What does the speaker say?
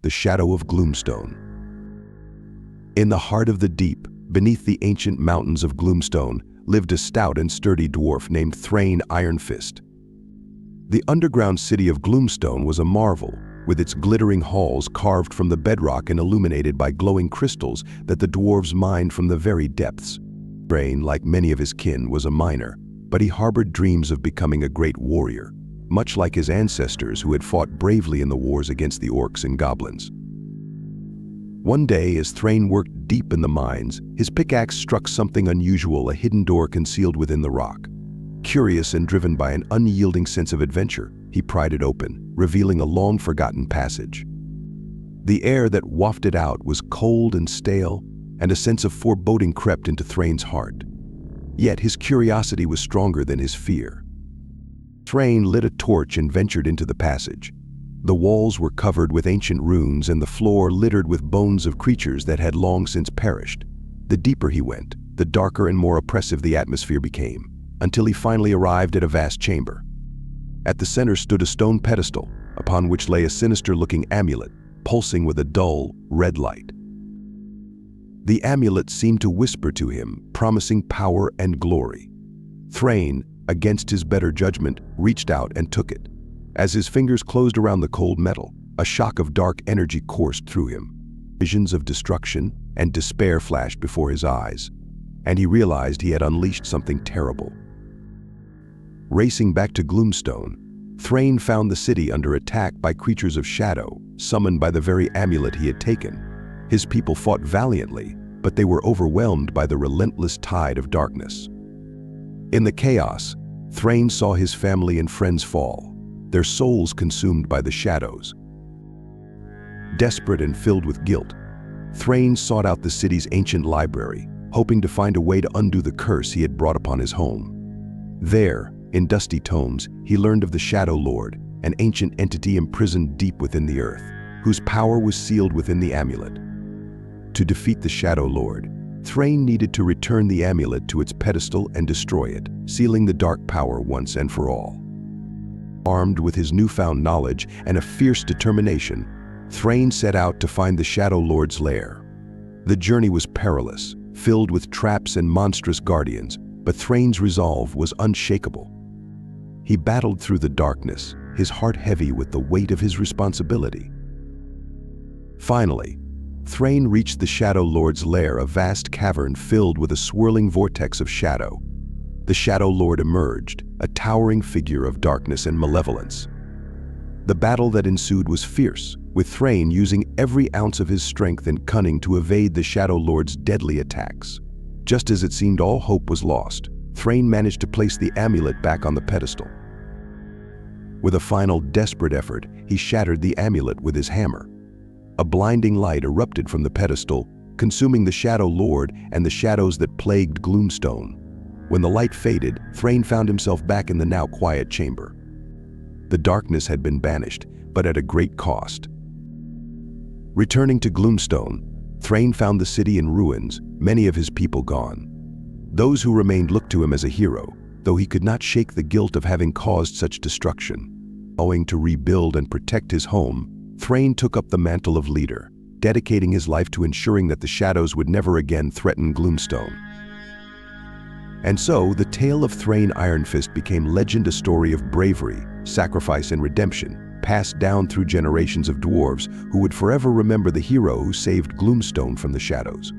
The shadow of Gloomstone. In the heart of the deep, beneath the ancient mountains of Gloomstone, lived a stout and sturdy dwarf named Thrain Ironfist. The underground city of Gloomstone was a marvel, with its glittering halls carved from the bedrock and illuminated by glowing crystals that the dwarves mined from the very depths. Thrain, like many of his kin, was a miner, but he harbored dreams of becoming a great warrior, much like his ancestors who had fought bravely in the wars against the orcs and goblins. One day, as Thrain worked deep in the mines, his pickaxe struck something unusual, a hidden door concealed within the rock. Curious and driven by an unyielding sense of adventure, he pried it open, revealing a long-forgotten passage. The air that wafted out was cold and stale, and a sense of foreboding crept into Thrain's heart. Yet his curiosity was stronger than his fear. Thrain lit a torch and ventured into the passage. The walls were covered with ancient runes and the floor littered with bones of creatures that had long since perished. The deeper he went, the darker and more oppressive the atmosphere became, until he finally arrived at a vast chamber. At the center stood a stone pedestal, upon which lay a sinister-looking amulet, pulsing with a dull, red light. The amulet seemed to whisper to him, promising power and glory. Thrain, against his better judgment, reached out and took it. As his fingers closed around the cold metal, a shock of dark energy coursed through him. Visions of destruction and despair flashed before his eyes, and he realized he had unleashed something terrible. Racing back to Gloomstone, Thrain found the city under attack by creatures of shadow, summoned by the very amulet he had taken. His people fought valiantly, but they were overwhelmed by the relentless tide of darkness. In the chaos, Thrain saw his family and friends fall, their souls consumed by the shadows. Desperate and filled with guilt, Thrain sought out the city's ancient library, hoping to find a way to undo the curse he had brought upon his home. There, in dusty tomes, he learned of the Shadow Lord, an ancient entity imprisoned deep within the earth, whose power was sealed within the amulet. To defeat the Shadow Lord, Thrain needed to return the amulet to its pedestal and destroy it, sealing the dark power once and for all. Armed with his newfound knowledge and a fierce determination, Thrain set out to find the Shadow Lord's lair. The journey was perilous, filled with traps and monstrous guardians, but Thrain's resolve was unshakable. He battled through the darkness, his heart heavy with the weight of his responsibility. Finally, Thrain reached the Shadow Lord's lair, a vast cavern filled with a swirling vortex of shadow. The Shadow Lord emerged, a towering figure of darkness and malevolence. The battle that ensued was fierce, with Thrain using every ounce of his strength and cunning to evade the Shadow Lord's deadly attacks. Just as it seemed all hope was lost, Thrain managed to place the amulet back on the pedestal. With a final desperate effort, he shattered the amulet with his hammer. A blinding light erupted from the pedestal, consuming the Shadow Lord and the shadows that plagued Gloomstone. When the light faded, Thrain found himself back in the now quiet chamber. The darkness had been banished, but at a great cost. Returning to Gloomstone, Thrain found the city in ruins, many of his people gone. Those who remained looked to him as a hero, though he could not shake the guilt of having caused such destruction. Owing to rebuild and protect his home, Thrain took up the mantle of leader, dedicating his life to ensuring that the shadows would never again threaten Gloomstone. And so, the tale of Thrain Ironfist became legend, a story of bravery, sacrifice, and redemption, passed down through generations of dwarves who would forever remember the hero who saved Gloomstone from the shadows.